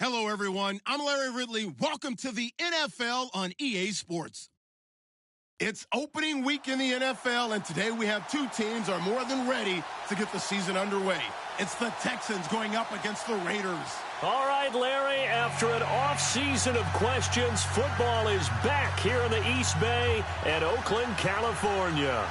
Hello, everyone. I'm Larry Ridley. Welcome to the NFL on EA Sports. It's opening week in the NFL, and today we have two teams are more than ready to get the season underway. It's the Texans going up against the Raiders. All right, Larry, after an off-season of questions, football is back here in the East Bay and Oakland, California.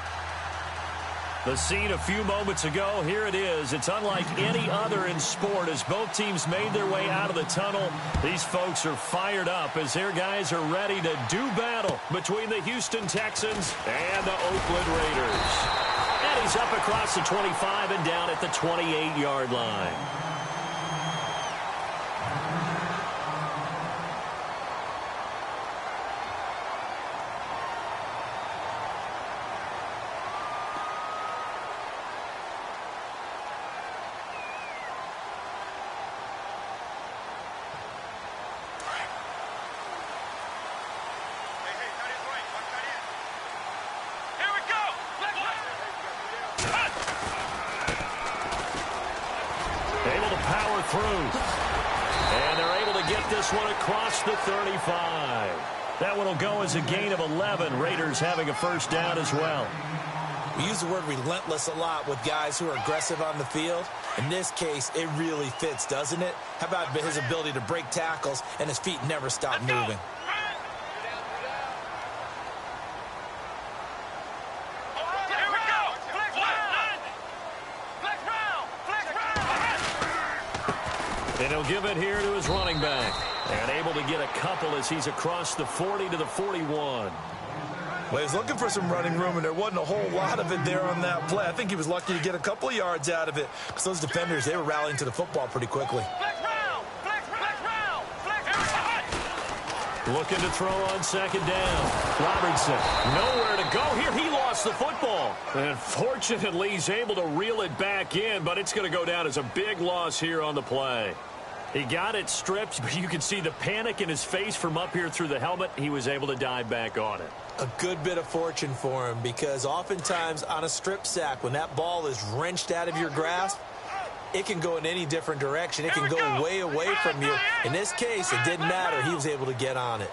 The scene a few moments ago, here it is. It's unlike any other in sport as both teams made their way out of the tunnel. These folks are fired up as their guys are ready to do battle between the Houston Texans and the Oakland Raiders. And he's up across the 25 and down at the 28-yard line. Through. And they're able to get this one across the 35. That one will go as a gain of 11. Raiders having a first down as well. We use the word relentless a lot with guys who are aggressive on the field. In this case, it really fits, doesn't it? How about his ability to break tackles and his feet never stop moving? And he'll give it here to his running back. And able to get a couple as he's across the 40 to the 41. Well, he's looking for some running room, and there wasn't a whole lot of it there on that play. I think he was lucky to get a couple of yards out of it because those defenders, they were rallying to the football pretty quickly. Looking to throw on second down. Robertson, nowhere to go here. He lost the football. And fortunately, he's able to reel it back in, but it's going to go down as a big loss here on the play. He got it stripped, but you can see the panic in his face from up here through the helmet. He was able to dive back on it. A good bit of fortune for him because oftentimes on a strip sack, when that ball is wrenched out of your grasp, it can go in any different direction. It can go way away from you. In this case, it didn't matter. He was able to get on it.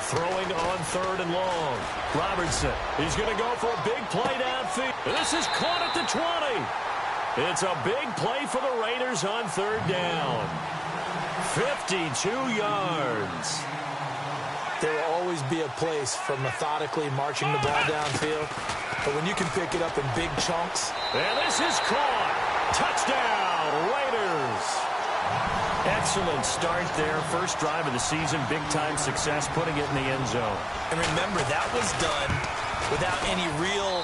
Throwing on third and long. Robertson, he's going to go for a big play downfield. This is caught at the 20. It's a big play for the Raiders on third down. 52 yards. There will always be a place for methodically marching the ball downfield. But when you can pick it up in big chunks. And this is caught. Touchdown, Raiders. Excellent start there. First drive of the season. Big-time success, putting it in the end zone. And remember, that was done without any real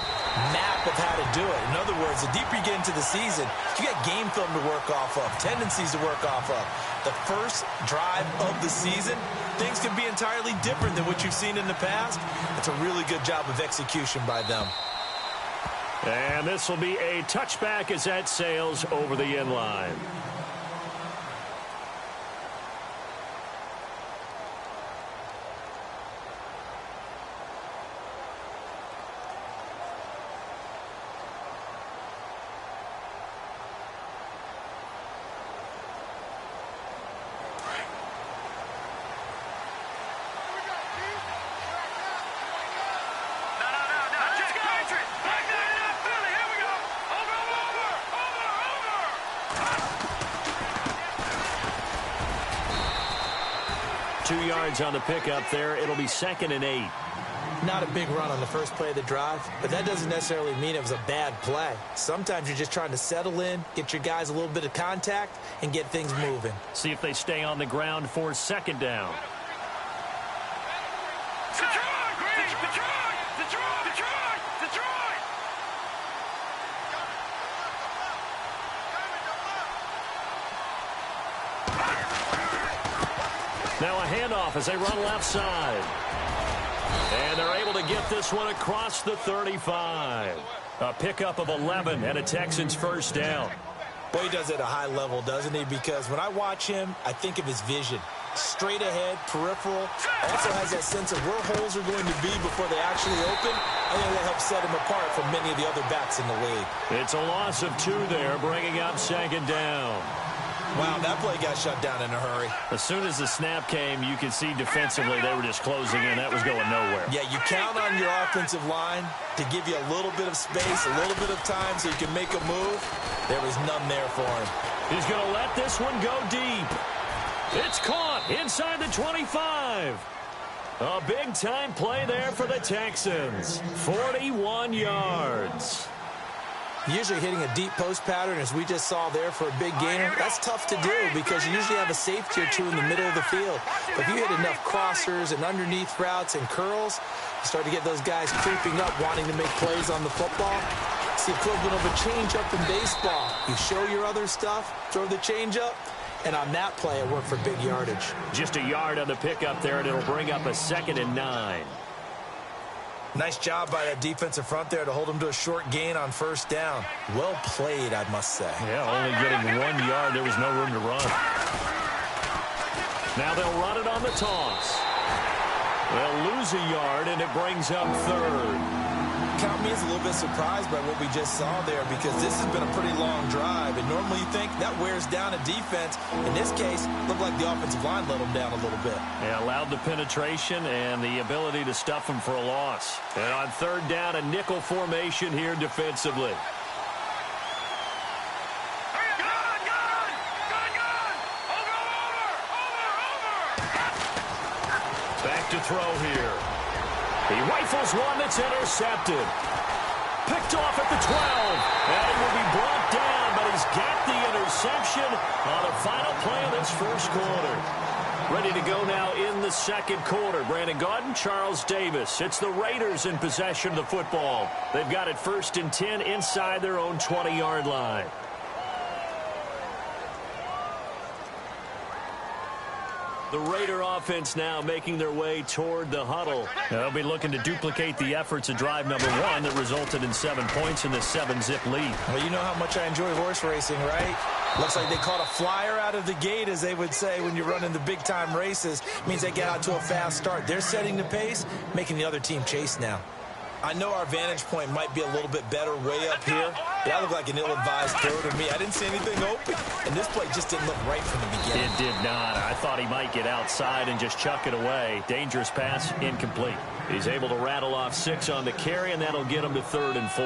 map of how to do it. In other words, the deeper you get into the season, you got game film to work off of, tendencies to work off of. The first drive of the season, things can be entirely different than what you've seen in the past. It's a really good job of execution by them. And this will be a touchback as that sails over the end line. On the pickup there, it'll be 2nd and 8. Not a big run on the first play of the drive, but that doesn't necessarily mean it was a bad play. Sometimes you're just trying to settle in, get your guys a little bit of contact, and get things moving. See if they stay on the ground for 2nd down. Now a handoff as they run left side. And they're able to get this one across the 35. A pickup of 11 and a Texans first down. Boy, he does it at a high level, doesn't he? Because when I watch him, I think of his vision. Straight ahead, peripheral. Also has that sense of where holes are going to be before they actually open. I think that helps set him apart from many of the other backs in the league. It's a loss of 2 there, bringing up 2nd down. Wow, that play got shut down in a hurry. As soon as the snap came, you could see defensively they were just closing in. That was going nowhere. Yeah, you count on your offensive line to give you a little bit of space, a little bit of time so you can make a move. There was none there for him. He's going to let this one go deep. It's caught inside the 25. A big-time play there for the Texans. 41 yards. Usually hitting a deep post pattern, as we just saw there for a big gainer, that's tough to do because you usually have a safety or two in the middle of the field. But if you hit enough crossers and underneath routes and curls, you start to get those guys creeping up, wanting to make plays on the football. It's the equivalent of a changeup in baseball. You show your other stuff, throw the changeup, and on that play, it worked for big yardage. Just a yard on the pickup there, and it'll bring up a 2nd and 9. Nice job by that defensive front there to hold him to a short gain on 1st down. Well played, I must say. Yeah, only getting 1 yard. There was no room to run. Now they'll run it on the toss. They'll lose a yard, and it brings up 3rd. Count me as a little bit surprised by what we just saw there because this has been a pretty long drive, and normally you think that wears down a defense. In this case, it looked like the offensive line let them down a little bit. Yeah, allowed the penetration and the ability to stuff them for a loss. And on 3rd down, a nickel formation here defensively. Back to throw here. He rifles one that's intercepted. Picked off at the 12. And he will be brought down, but he's got the interception on the final play of this 1st quarter. Ready to go now in the 2nd quarter. Brandon Gaudin, Charles Davis. It's the Raiders in possession of the football. They've got it 1st and 10 inside their own 20-yard line. The Raider offense now making their way toward the huddle. They'll be looking to duplicate the efforts of drive number 1 that resulted in 7 points in the 7-zip lead. Well, you know how much I enjoy horse racing, right? Looks like they caught a flyer out of the gate, as they would say when you're running the big-time races. Means they get out to a fast start. They're setting the pace, making the other team chase now. I know our vantage point might be a little bit better way up here, but that looked like an ill-advised throw to me. I didn't see anything open, and this play just didn't look right from the beginning. It did not. I thought he might get outside and just chuck it away. Dangerous pass, incomplete. He's able to rattle off 6 on the carry, and that'll get him to 3rd and 4.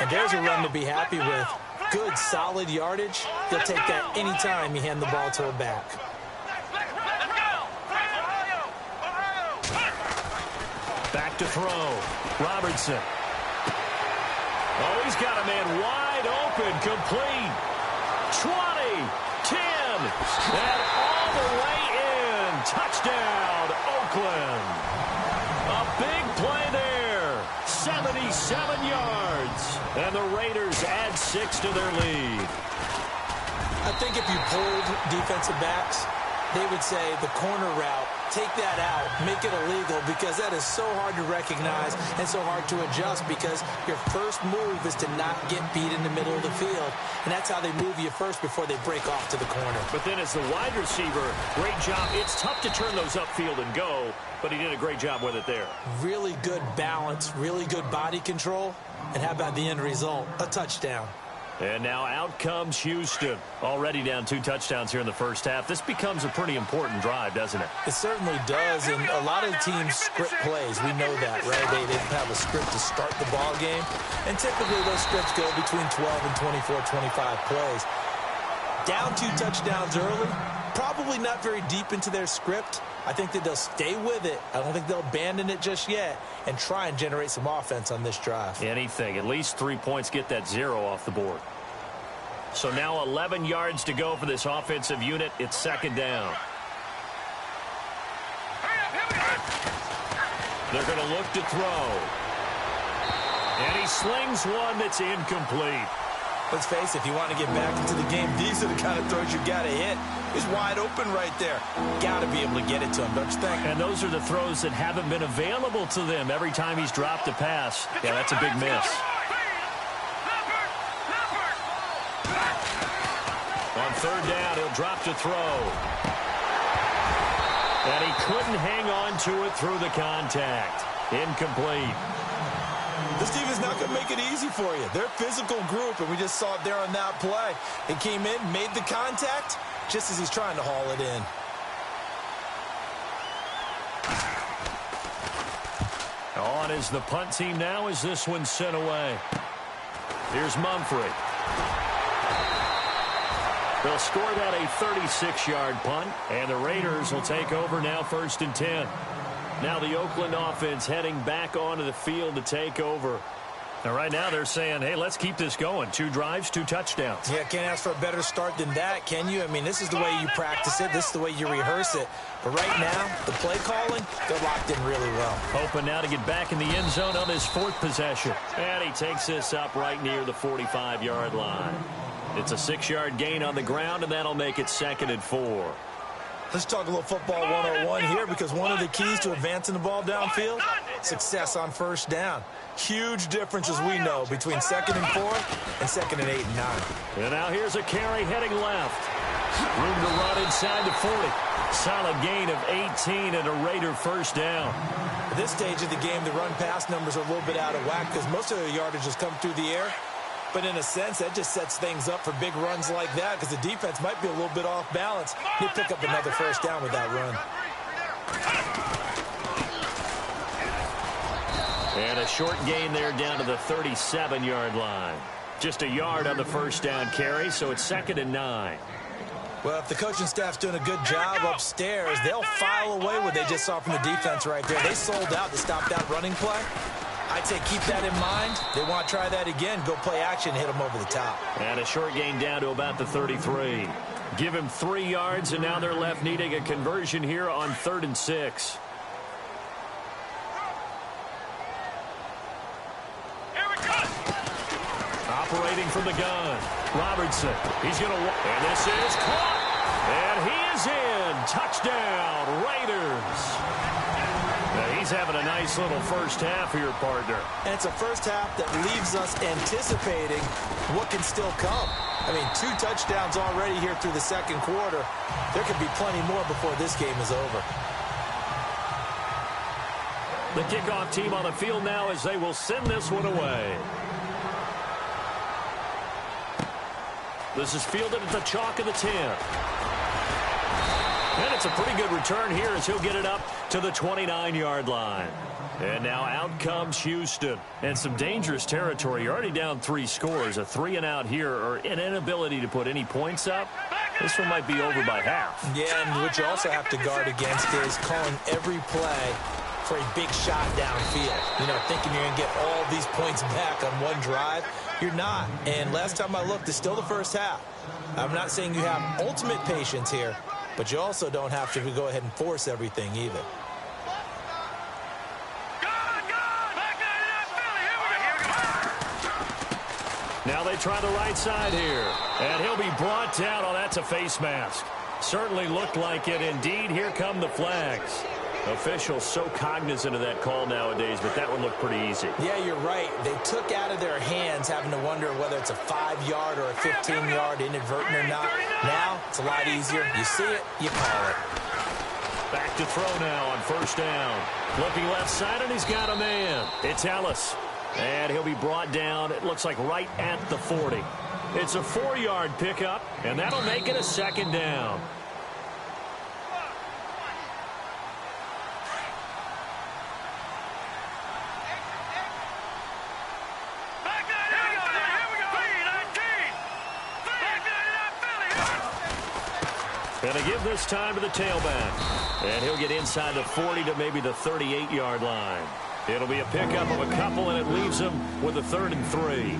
And there's a run to be happy with. Good, solid yardage. He'll take that anytime you hand the ball to a back. Back to throw. Robertson. Oh, he's got a man wide open. Complete. 20. 10. And all the way in. Touchdown, Oakland. A big play there. 77 yards. And the Raiders add 6 to their lead. I think if you pulled defensive backs, they would say the corner route, take that out, make it illegal, because that is so hard to recognize and so hard to adjust because your first move is to not get beat in the middle of the field. And that's how they move you first before they break off to the corner. But then as the wide receiver, great job. It's tough to turn those upfield and go, but he did a great job with it there. Really good balance, really good body control. And how about the end result? A touchdown. And now out comes Houston. Already down 2 touchdowns here in the first half. This becomes a pretty important drive, doesn't it? It certainly does, and a lot of teams script plays. We know that, right? They have a script to start the ball game, and typically those scripts go between 12 and 24, 25 plays. Down 2 touchdowns early, probably not very deep into their script. I think that they'll stay with it. I don't think they'll abandon it just yet and try and generate some offense on this drive. Anything. At least 3 points, get that 0 off the board. So now 11 yards to go for this offensive unit. It's 2nd down. They're going to look to throw. And he slings one that's incomplete. Let's face it, if you want to get back into the game, these are the kind of throws you got to hit. He's wide open right there. Got to be able to get it to him, don't you think? And those are the throws that haven't been available to them every time he's dropped a pass. Yeah, that's a big miss. On 3rd down, he'll drop to throw. And he couldn't hang on to it through the contact. Incomplete. This defense now not going to make it easy for you. They're a physical group, and we just saw it there on that play. He came in, made the contact, just as he's trying to haul it in. On is the punt team now as this one's sent away. Here's Mumphrey. They'll score that a 36-yard punt, and the Raiders will take over now 1st and 10. Now the Oakland offense heading back onto the field to take over. Now right now they're saying, hey, let's keep this going. 2 drives, 2 touchdowns. Yeah, can't ask for a better start than that, can you? I mean, this is the way you practice it. This is the way you rehearse it. But right now, the play calling, they're locked in really well. Hoping now to get back in the end zone on his 4th possession. And he takes this up right near the 45-yard line. It's a 6-yard gain on the ground, and that'll make it 2nd and 4. Let's talk a little football 101 here, because one of the keys to advancing the ball downfield, success on 1st down. Huge difference, as we know, between 2nd and 4 and 2nd and 8 and 9. And now here's a carry heading left. Room to run inside the 40. Solid gain of 18 and a Raider 1st down. At this stage of the game, the run-pass numbers are a little bit out of whack because most of the yardage has come through the air. But in a sense, that just sets things up for big runs like that because the defense might be a little bit off balance. He'll pick up another 1st down with that run. And a short gain there down to the 37-yard line. Just a yard on the 1st down carry, so it's 2nd and 9. Well, if the coaching staff's doing a good job upstairs, they'll file away what they just saw from the defense right there. They sold out to stop that running play. I'd say keep that in mind. They want to try that again. Go play action, hit them over the top. And a short gain down to about the 33. Give him 3 yards, and now they're left needing a conversion here on 3rd and 6. Operating from the gun. Robertson. He's going to... And this is caught. And he is in. Touchdown, Raiders. Now he's having a nice little 1st half here, partner. And it's a 1st half that leaves us anticipating what can still come. I mean, 2 touchdowns already here through the 2nd quarter. There could be plenty more before this game is over. The kickoff team on the field now as they will send this one away. This is fielded at the chalk of the 10. And it's a pretty good return here as he'll get it up to the 29-yard line. And now out comes Houston. And some dangerous territory. You're already down 3 scores. A 3-and-out here, or an inability to put any points up. This one might be over by half. Yeah, and what you also have to guard against is calling every play for a big shot downfield. You know, thinking you're going to get all these points back on one drive. You're not. And last time I looked, it's still the 1st half. I'm not saying you have ultimate patience here, but you also don't have to go ahead and force everything either. Now they try the right side here. And he'll be brought down. Oh, that's a face mask. Certainly looked like it. Indeed, here come the flags. Officials so cognizant of that call nowadays, but that one looked pretty easy. Yeah, you're right. They took out of their hands having to wonder whether it's a 5-yard or a 15-yard inadvertent or not. Now, it's a lot easier. You see it, you call it. Back to throw now on 1st down. Looking left side, and he's got a man. It's Ellis. And he'll be brought down, it looks like right at the 40. It's a 4-yard pickup, and that'll make it a 2nd down. And they give this time to the tailback. And he'll get inside the 40 to maybe the 38-yard line. It'll be a pickup of a couple, and it leaves him with a 3rd and 3.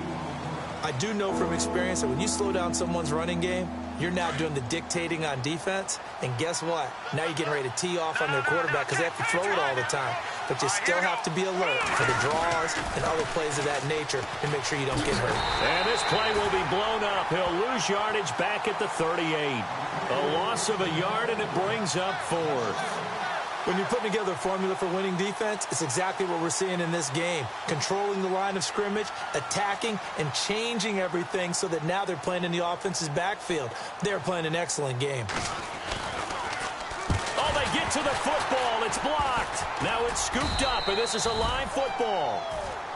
I do know from experience that when you slow down someone's running game, you're now doing the dictating on defense. And guess what? Now you're getting ready to tee off on their quarterback because they have to throw it all the time. But you still have to be alert for the draws and other plays of that nature and make sure you don't get hurt. And this play will be blown up. He'll lose yardage back at the 38. A loss of a yard, and it brings up 4th. When you're putting together a formula for winning defense, it's exactly what we're seeing in this game. Controlling the line of scrimmage, attacking, and changing everything so that now they're playing in the offense's backfield. They're playing an excellent game. Oh, they get to the football. It's blocked. Now it's scooped up, and this is a live football.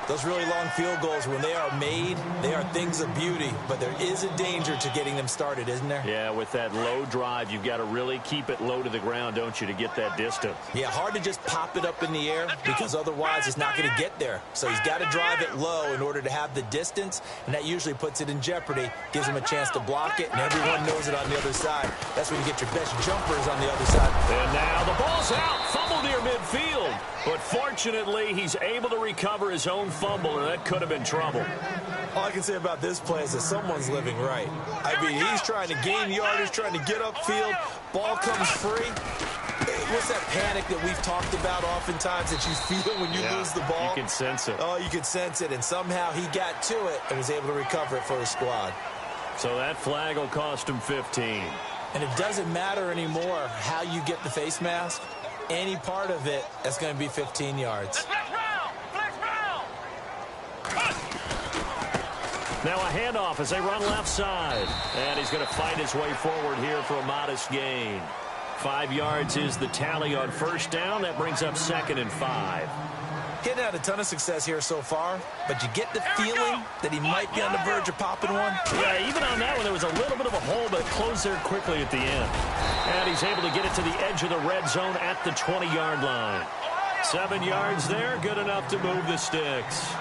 Those really long field goals, when they are made, they are things of beauty, but there is a danger to getting them started, isn't there? Yeah, with that low drive, you've got to really keep it low to the ground, don't you, to get that distance. Yeah, hard to just pop it up in the air because otherwise it's not going to get there. So he's got to drive it low in order to have the distance, and that usually puts it in jeopardy, gives him a chance to block it, and everyone knows it on the other side. That's when you get your best jumpers on the other side. And now the ball's out, fumble near midfield. But fortunately, he's able to recover his own fumble, or that could have been trouble. All I can say about this play is that someone's living right. I mean, he's trying to gain yardage, trying to get upfield. Ball comes free. What's that panic that we've talked about oftentimes that you feel when you lose the ball? You can sense it. Oh, you can sense it, and somehow he got to it and was able to recover it for his squad. So that flag will cost him 15. And it doesn't matter anymore how you get the face mask. Any part of it, that's going to be 15 yards. Now a handoff as they run left side. And he's going to fight his way forward here for a modest gain. 5 yards is the tally on first down. That brings up 2nd and 5. He hadn't had a ton of success here so far, but you get the feeling that he might be on the verge of popping one. Yeah, even on that one, there was a little bit of a hole, but it closed there quickly at the end. And he's able to get it to the edge of the red zone at the 20-yard line. 7 yards there, good enough to move the sticks.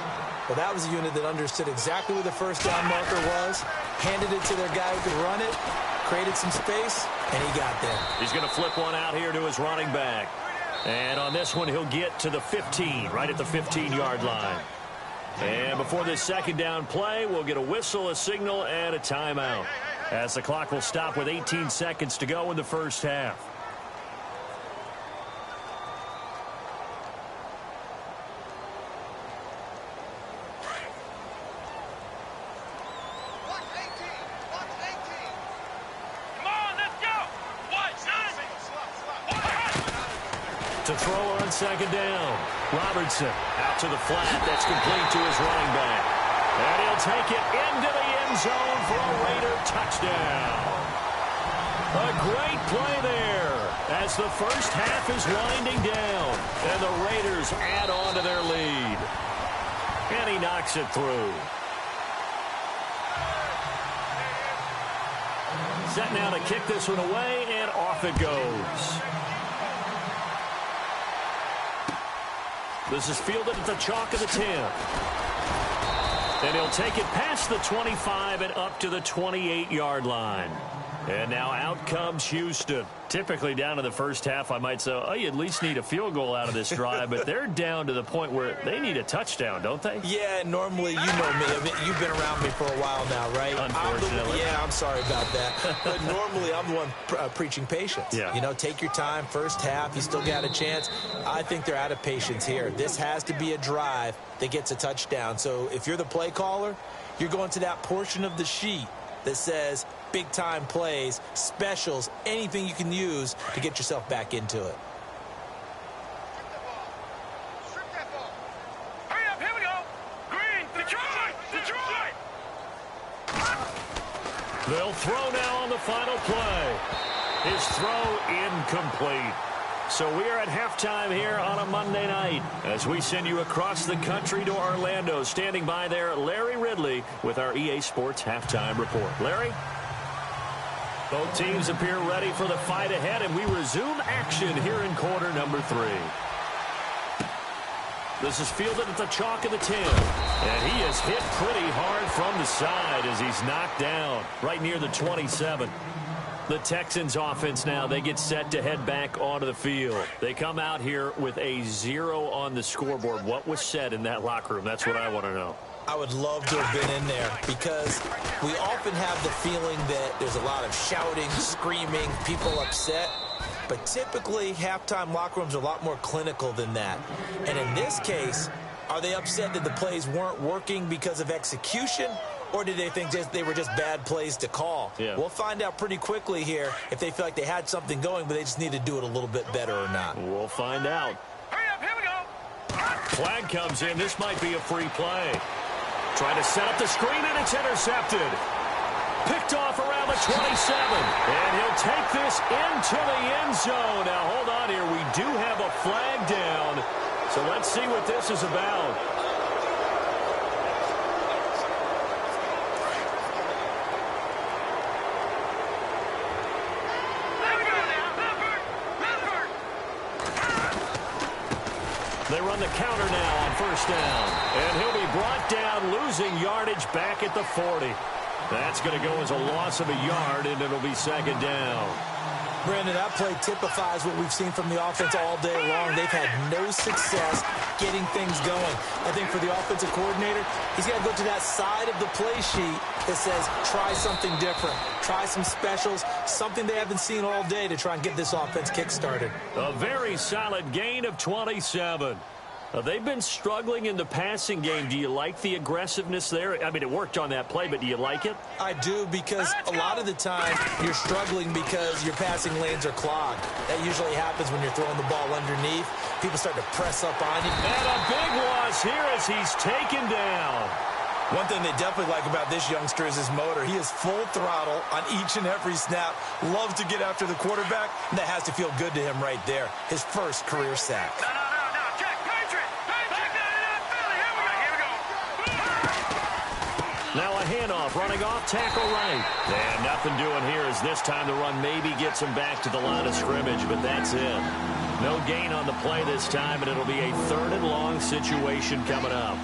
Well, that was a unit that understood exactly where the first down marker was, handed it to their guy who could run it, created some space, and he got there. He's going to flip one out here to his running back. And on this one, he'll get to the 15, right at the 15-yard line. And before this second down play, we'll get a whistle, a signal, and a timeout, as the clock will stop with 18 seconds to go in the first half. To throw on second down. Robertson out to the flat. That's complete to his running back. And he'll take it into the end zone for a Raider touchdown. A great play there as the first half is winding down. And the Raiders add on to their lead. And he knocks it through. Set now to kick this one away, and off it goes. This is fielded at the chalk of the 10. And he'll take it past the 25 and up to the 28-yard line. And now out comes Houston. Typically down to the first half, I might say, oh, you at least need a field goal out of this drive. But they're down to the point where they need a touchdown, don't they? Yeah, normally, you know me. I mean, you've been around me for a while now, right? Unfortunately. I'm sorry about that. But normally, I'm the one preaching patience. Yeah. You know, take your time. First half, you still got a chance. I think they're out of patience here. This has to be a drive that gets a touchdown. So if you're the play caller, you're going to that portion of the sheet that says big-time plays, specials, anything you can use to get yourself back into it. Strip that ball. Hurry up, here we go. Green, Detroit. They'll throw now on the final play. His throw incomplete. So we are at halftime here on a Monday night as we send you across the country to Orlando. Standing by there, Larry Ridley with our EA Sports Halftime Report. Larry? Both teams appear ready for the fight ahead, and we resume action here in quarter number 3. This is fielded at the chalk of the 10. And he is hit pretty hard from the side as he's knocked down right near the 27. The Texans offense now, they get set to head back onto the field. They come out here with a 0 on the scoreboard. What was said in that locker room? That's what I want to know. I would love to have been in there because we often have the feeling that there's a lot of shouting, screaming, people upset. But typically, halftime locker rooms are a lot more clinical than that. And in this case, are they upset that the plays weren't working because of execution? Or did they think they were just bad plays to call? Yeah. We'll find out pretty quickly here if they feel like they had something going, but they just need to do it a little bit better or not. We'll find out. Hurry up, here we go. Flag comes in. This might be a free play. Trying to set up the screen, and it's intercepted. Picked off around the 27. And he'll take this into the end zone. Now, hold on here. We do have a flag down. So let's see what this is about. on the counter now on first down. And he'll be brought down, losing yardage back at the 40. That's going to go as a loss of a yard, and it'll be second down. Brandon, that play typifies what we've seen from the offense all day long. They've had no success getting things going. I think for the offensive coordinator, he's got to go to that side of the play sheet that says, try something different. Try some specials, something they haven't seen all day to try and get this offense kick-started. A very solid gain of 27. They've been struggling in the passing game. Do you like the aggressiveness there? I mean, it worked on that play, but do you like it? I do, because a lot of the time you're struggling because your passing lanes are clogged. That usually happens when you're throwing the ball underneath. People start to press up on you. And a big loss here as he's taken down. One thing they definitely like about this youngster is his motor. He is full throttle on each and every snap. Loves to get after the quarterback. And that has to feel good to him right there. His first career sack. Now a handoff, running off, tackle right. And nothing doing here as this time the run maybe gets him back to the line of scrimmage, but that's it. No gain on the play this time, and it'll be a 3rd and long situation coming up.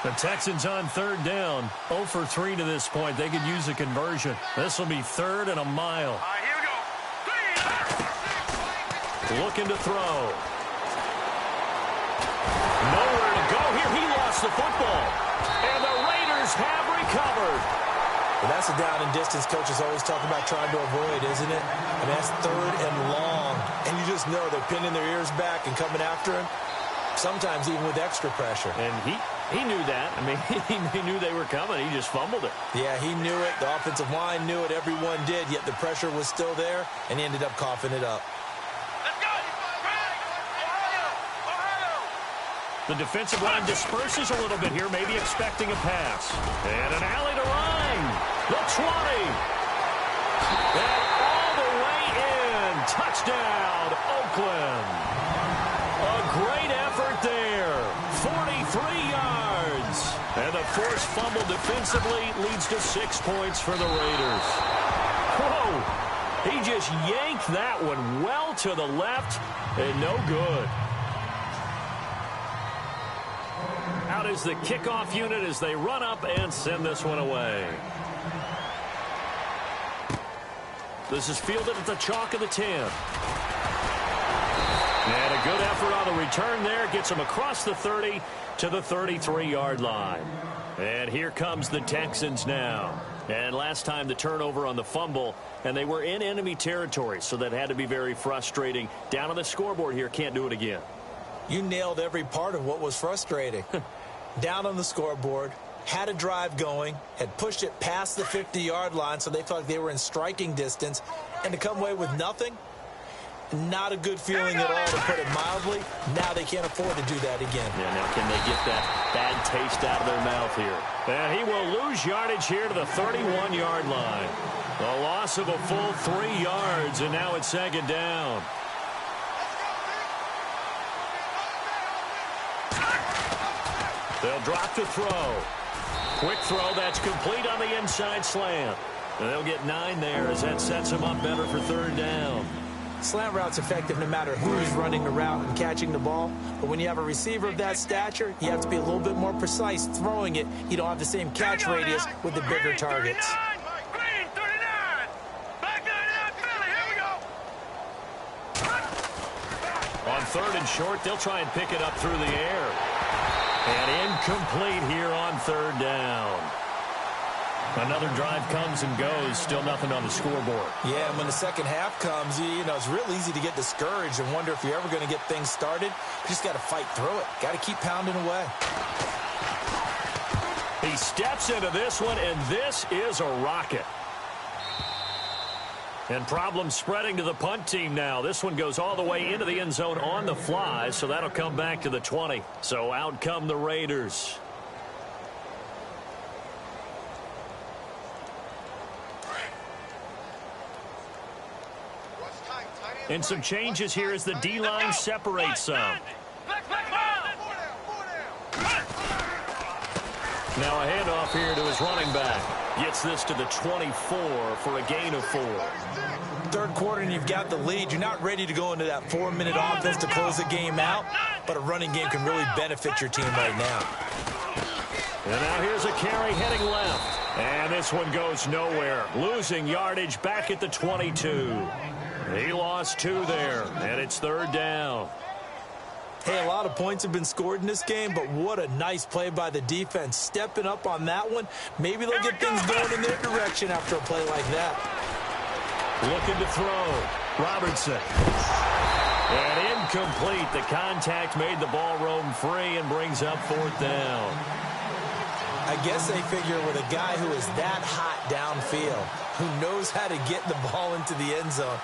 The Texans on 3rd down. 0 for 3 to this point. They could use a conversion. This will be 3rd and a mile. All right, here we go. Looking to throw. Nowhere to go here. He lost the football. And the Raiders have recovered. Well, that's a down and distance coaches always talk about trying to avoid, isn't it? I mean, that's 3rd and long. And you just know they're pinning their ears back and coming after him. Sometimes even with extra pressure. And he knew that. I mean, he knew they were coming. He just fumbled it. Yeah, he knew it. The offensive line knew it. Everyone did, yet the pressure was still there, and he ended up coughing it up. Let's go. Ohio. The defensive line disperses a little bit here, maybe expecting a pass. And an alley to run. The 20. And all the way in. Touchdown, Oakland. A great effort there. 43 yards. And the forced fumble defensively leads to 6 points for the Raiders. Whoa. He just yanked that one well to the left and no good. Out is the kickoff unit as they run up and send this one away. This is fielded at the chalk of the 10. And a good effort on the return there. Gets him across the 30 to the 33-yard line. And here comes the Texans now. And last time the turnover on the fumble, and they were in enemy territory, so that had to be very frustrating. Down on the scoreboard here, can't do it again. You nailed every part of what was frustrating. Down on the scoreboard, had a drive going, had pushed it past the 50-yard line, so they felt like they were in striking distance, and to come away with nothing, not a good feeling at all, to put it mildly. Now they can't afford to do that again. Yeah, now can they get that bad taste out of their mouth here? And he will lose yardage here to the 31-yard line. A loss of a full 3 yards, and now it's second down. They'll drop to throw. Quick throw, that's complete on the inside slant. And they'll get 9 there as that sets them up better for 3rd down. Slant route's effective no matter who's running the route and catching the ball. But when you have a receiver of that stature, you have to be a little bit more precise throwing it. You don't have the same catch radius with the bigger targets. Green, 39. Back 99, Philly. Here we go. On 3rd and short, they'll try and pick it up through the air. And incomplete here on 3rd down. Another drive comes and goes. Still nothing on the scoreboard. Yeah, and when the second half comes, you know, it's real easy to get discouraged and wonder if you're ever going to get things started. You just got to fight through it. Got to keep pounding away. He steps into this one, and this is a rocket. And problems spreading to the punt team now. This one goes all the way into the end zone on the fly, so that'll come back to the 20. So out come the Raiders. And some changes here as the D-line separates some. Now a handoff here to his running back. Gets this to the 24 for a gain of 4. Third quarter and you've got the lead. You're not ready to go into that 4-minute offense to close the game out, but a running game can really benefit your team right now. And now here's a carry heading left. And this one goes nowhere. Losing yardage back at the 22. He lost 2 there, and it's 3rd down. Hey, a lot of points have been scored in this game, but what a nice play by the defense. Stepping up on that one, maybe they'll get things going in their direction after a play like that. Looking to throw. Robertson. And incomplete. The contact made the ball roam free and brings up 4th down. I guess they figure with a guy who is that hot downfield, who knows how to get the ball into the end zone,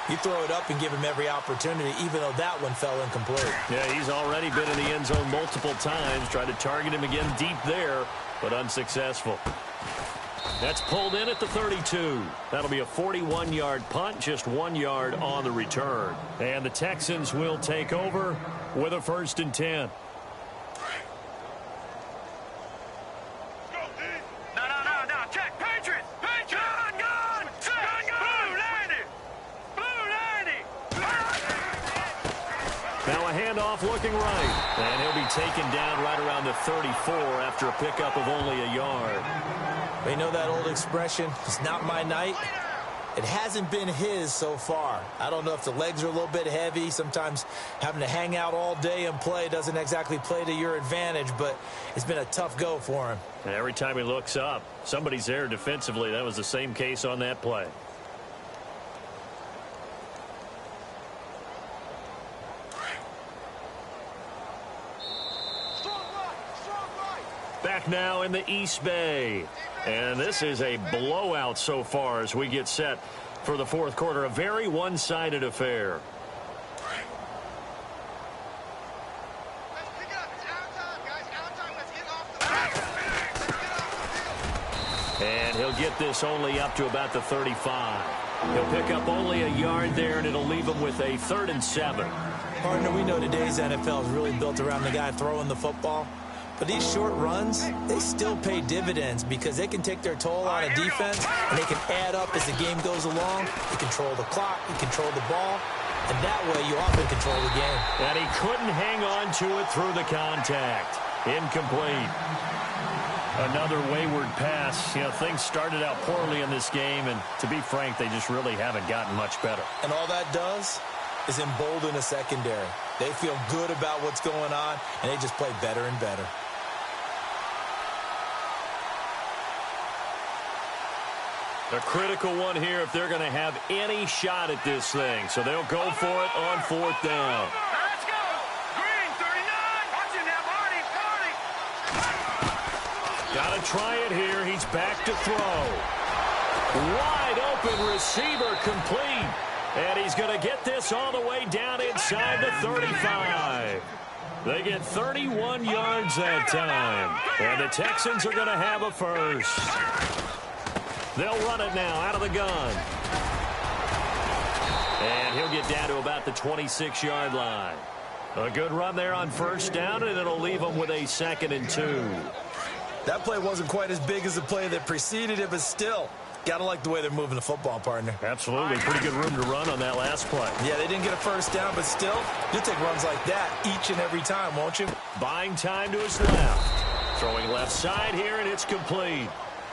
you throw it up and give him every opportunity, even though that one fell incomplete. Yeah, he's already been in the end zone multiple times. Tried to target him again deep there, but unsuccessful. That's pulled in at the 32. That'll be a 41-yard punt, just 1 yard on the return. And the Texans will take over with a 1st and 10. Now a handoff looking right. And he'll be taken down right around the 34 after a pickup of only a yard. They know that old expression, it's not my night. It hasn't been his so far. I don't know if the legs are a little bit heavy. Sometimes having to hang out all day and play doesn't exactly play to your advantage, but it's been a tough go for him. And every time he looks up, somebody's there defensively. That was the same case on that play. Back now in the East Bay. And this is a blowout so far as we get set for the 4th quarter. A very one-sided affair. And he'll get this only up to about the 35. He'll pick up only a yard there, and it'll leave him with a 3rd and 7. Partner, we know today's NFL is really built around the guy throwing the football. But these short runs, they still pay dividends because they can take their toll on a defense, and they can add up as the game goes along. You control the clock, you control the ball, and that way you often control the game. And he couldn't hang on to it through the contact. Incomplete. Another wayward pass. You know, things started out poorly in this game, and to be frank, they just really haven't gotten much better. And all that does is embolden a secondary. They feel good about what's going on, and they just play better and better. A critical one here if they're going to have any shot at this thing. So they'll go for it on 4th down. Let's go. Green, 39. Watching that body, 40. Got to try it here. He's back to throw. Wide open receiver complete. And he's going to get this all the way down inside the 35. They get 31 yards that time. And the Texans are going to have a 1st. They'll run it now out of the gun. And he'll get down to about the 26-yard line. A good run there on 1st down, and it'll leave them with a 2nd and 2. That play wasn't quite as big as the play that preceded it, but still, got to like the way they're moving the football, partner. Absolutely. Pretty good room to run on that last play. Yeah, they didn't get a 1st down, but still, you'll take runs like that each and every time, won't you? Buying time to his left. Throwing left side here, and it's complete.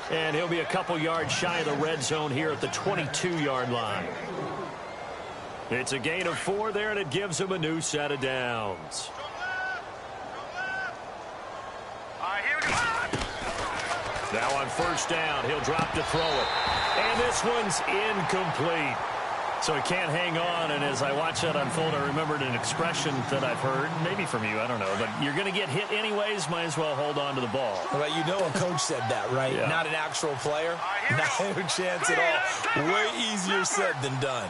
And he'll be a couple yards shy of the red zone here at the 22-yard line. It's a gain of 4 there, and it gives him a new set of downs. Now on 1st down, he'll drop to throw it. And this one's incomplete. So he can't hang on, and as I watch that unfold, I remembered an expression that I've heard, maybe from you, I don't know, but you're going to get hit anyways, might as well hold on to the ball. Well, you know a coach said that, right? Yeah. Not an actual player. Not a chance at all. Way easier said than done.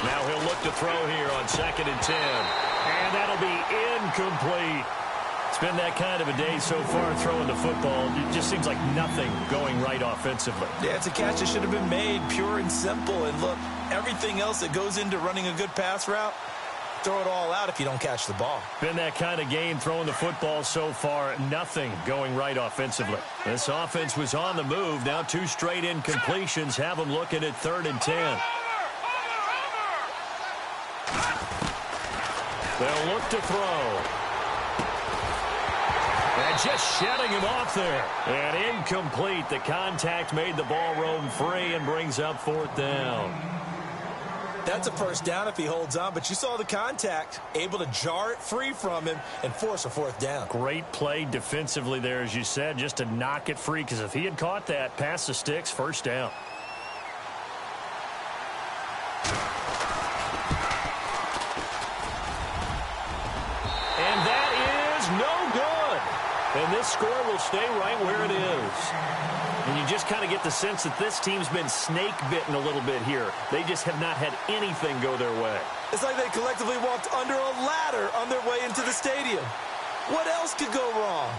Now he'll look to throw here on 2nd and 10. And that'll be incomplete. It's been that kind of a day so far throwing the football. It just seems like nothing going right offensively. Yeah, it's a catch that should have been made, pure and simple. And look, everything else that goes into running a good pass route, throw it all out if you don't catch the ball. Been that kind of game throwing the football so far. Nothing going right offensively. This offense was on the move. Now 2 straight incompletions have them looking at 3rd and 10. They'll look to throw. And just shedding him off there. And incomplete. The contact made the ball roam free and brings up 4th down. That's a first down if he holds on, but you saw the contact, able to jar it free from him and force a 4th down. Great play defensively there, as you said, just to knock it free, because if he had caught that, past the sticks, 1st down. And that is no good. And this score will stay right where it is. And you just kind of get the sense that this team's been snake-bitten a little bit here. They just have not had anything go their way. It's like they collectively walked under a ladder on their way into the stadium. What else could go wrong?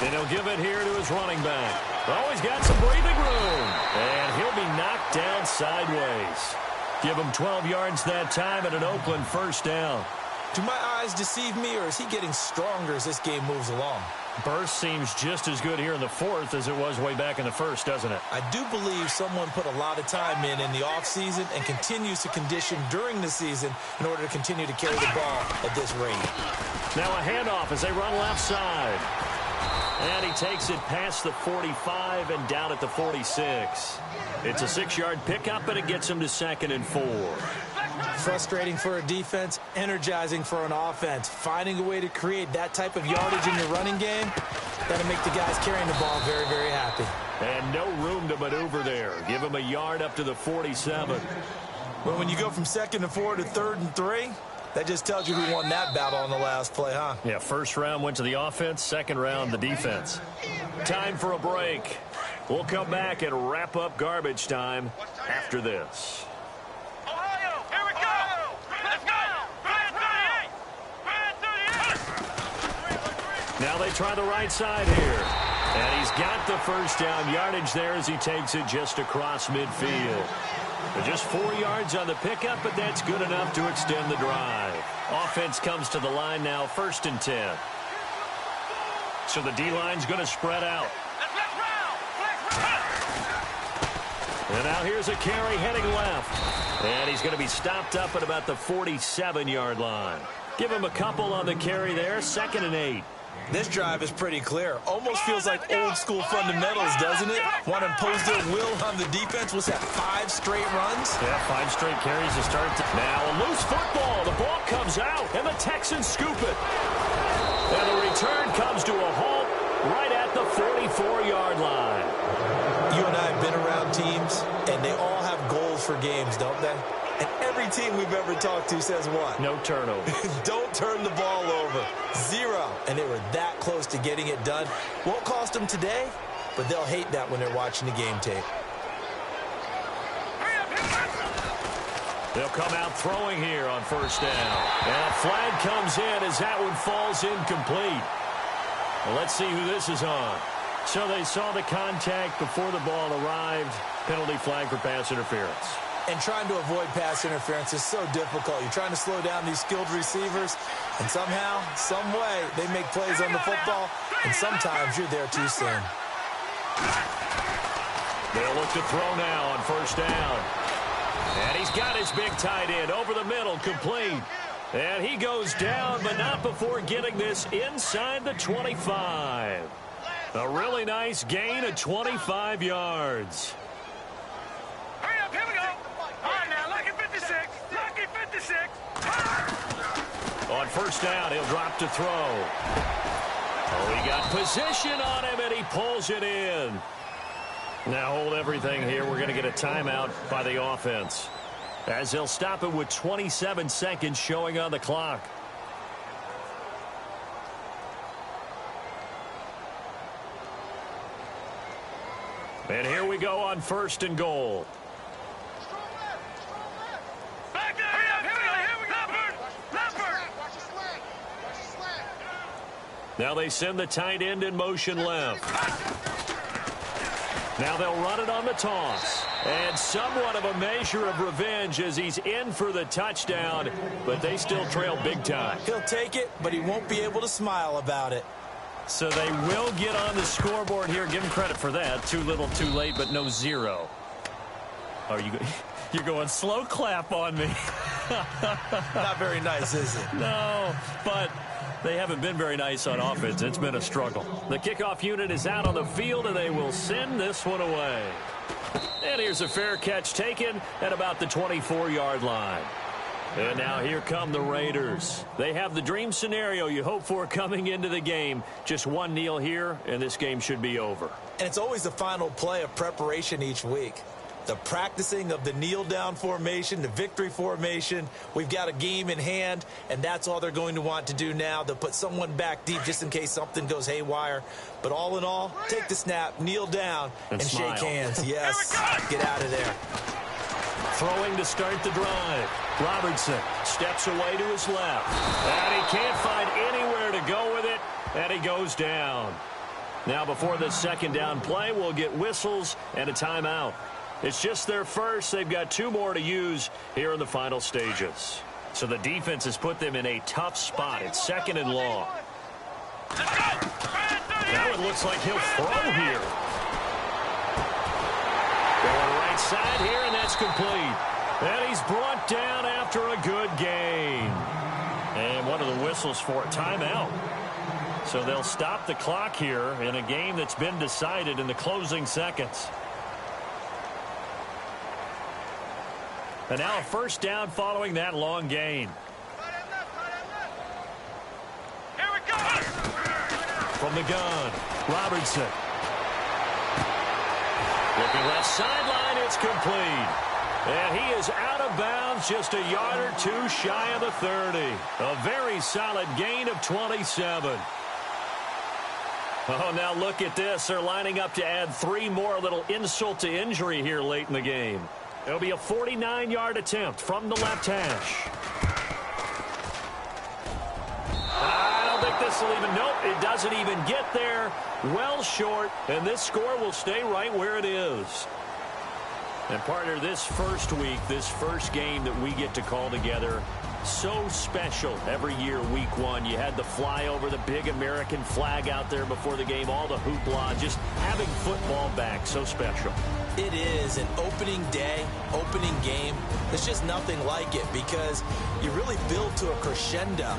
And he'll give it here to his running back. Oh, he's got some breathing room. And he'll be knocked down sideways. Give him 12 yards that time and an Oakland 1st down. Do my eyes deceive me, or is he getting stronger as this game moves along? Burst seems just as good here in the 4th as it was way back in the 1st, doesn't it? I do believe someone put a lot of time in the offseason and continues to condition during the season in order to continue to carry the ball at this rate. Now a handoff as they run left side. And he takes it past the 45 and down at the 46. It's a 6-yard pickup, and it gets him to 2nd and 4. Frustrating for a defense, energizing for an offense. Finding a way to create that type of yardage in your running game, that'll make the guys carrying the ball very, very happy. And no room to maneuver there. Give him a yard up to the 47. But when you go from 2nd and 4 to 3rd and 3, that just tells you who won that battle on the last play, huh? Yeah, 1st round went to the offense, 2nd round the defense. Time for a break. We'll come back and wrap up garbage time after this. Ohio, here we go. Let's go. Plan 38. Now they try the right side here. And he's got the 1st down yardage there as he takes it just across midfield. Just 4 yards on the pickup, but that's good enough to extend the drive. Offense comes to the line now, 1st and 10. So the D-line's going to spread out. And now here's a carry heading left. And he's going to be stopped up at about the 47-yard line. Give him a couple on the carry there, 2nd and 8. This drive is pretty clear. Almost feels like old-school fundamentals, doesn't it? Want to impose their will on the defense. What's that, 5 straight runs? Yeah, 5 straight carries to start. Now a loose football. The ball comes out, and the Texans scoop it. And the return comes to a halt right at the 44-yard line. You and I have been around teams, and they all have goals for games, don't they? And every team we've ever talked to says what? No turnover. Don't turn the ball over. 0. And they were that close to getting it done. Won't cost them today, but they'll hate that when they're watching the game tape. They'll come out throwing here on 1st down. And a flag comes in as that one falls incomplete. Well, let's see who this is on. So they saw the contact before the ball arrived. Penalty flag for pass interference. And trying to avoid pass interference is so difficult. You're trying to slow down these skilled receivers, and somehow, some way, they make plays on the football, and sometimes you're there too soon. They'll look to throw now on 1st down. And he's got his big tight end over the middle, complete. And he goes down, but not before getting this inside the 25. A really nice gain of 25 yards. Hurry up, here we go. All right, now, lucky 56. Lucky 56. On 1st down, he'll drop to throw. Oh, he got position on him, and he pulls it in. Now hold everything here. We're going to get a timeout by the offense, as they'll stop it with 27 seconds showing on the clock. And here we go on 1st and goal. Back there. Hurry up, here we go. Leopard. Now they send the tight end in motion left. Now they'll run it on the toss. And somewhat of a measure of revenge as he's in for the touchdown, but they still trail big time. He'll take it, but he won't be able to smile about it. So they will get on the scoreboard here. Give him credit for that. Too little, too late, but no zero. Oh, you're going slow clap on me. Not very nice, is it? No, but they haven't been very nice on offense. It's been a struggle. The kickoff unit is out on the field, and they will send this one away. And here's a fair catch taken at about the 24-yard line. And now here come the Raiders. They have the dream scenario you hope for coming into the game. Just one kneel here, and this game should be over. And it's always the final play of preparation each week. The practicing of the kneel-down formation, the victory formation. We've got a game in hand, and that's all they're going to want to do now. They'll put someone back deep just in case something goes haywire. But all in all, take the snap, kneel down, and shake hands. Yes, get out of there. Throwing to start the drive. Robertson steps away to his left. And he can't find anywhere to go with it, and he goes down. Now before the second down play, we'll get whistles and a timeout. It's just their first. They've got two more to use here in the final stages. So the defense has put them in a tough spot. It's second and long. Now it looks like he'll throw here. Going right side here, and that's complete. And he's brought down after a good gain. And one of the whistles for a timeout. So they'll stop the clock here in a game that's been decided in the closing seconds. And now a first down following that long gain. Here we go. From the gun, Robertson. Looking left sideline, it's complete. And he is out of bounds just a yard or two shy of the 30. A very solid gain of 27. Oh, now look at this. They're lining up to add three more. A little insult to injury here late in the game. It'll be a 49-yard attempt from the left hash. I don't think this will even, nope, it doesn't even get there. Well short, and this score will stay right where it is. And partner, this first week, this first game that we get to call together, so special every year, week one. You had the flyover, the big American flag out there before the game, all the hoopla, just having football back, so special. It is an opening day, opening game. There's just nothing like it because you really build to a crescendo.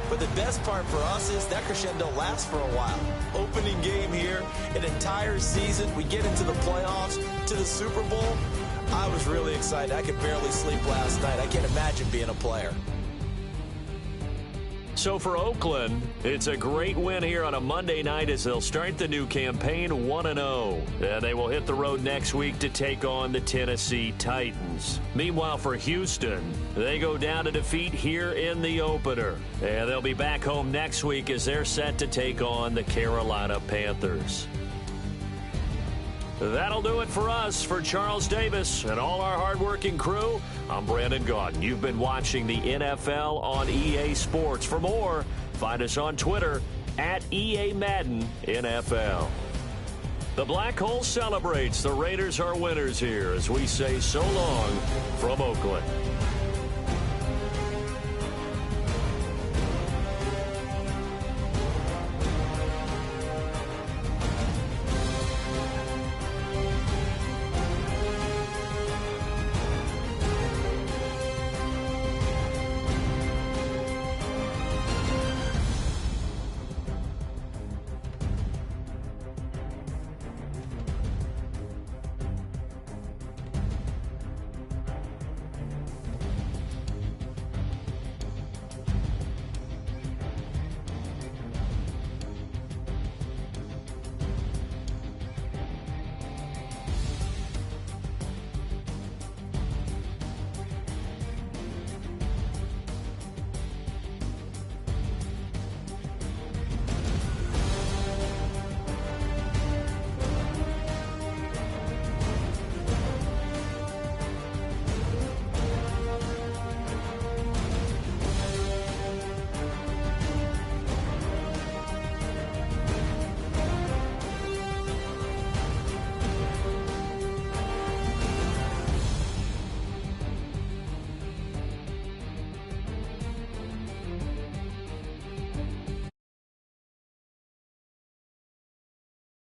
But the best part for us is that crescendo lasts for a while. Opening game here, an entire season. We get into the playoffs, to the Super Bowl. I was really excited. I could barely sleep last night. I can't imagine being a player. So for Oakland, it's a great win here on a Monday night as they'll start the new campaign 1-0. And they will hit the road next week to take on the Tennessee Titans. Meanwhile, for Houston, they go down to defeat here in the opener. And they'll be back home next week as they're set to take on the Carolina Panthers. That'll do it for us. For Charles Davis and all our hardworking crew, I'm Brandon Gaudin. You've been watching the NFL on EA Sports. For more, find us on Twitter at EA Madden NFL. The Black Hole celebrates. The Raiders are winners here as we say so long from Oakland.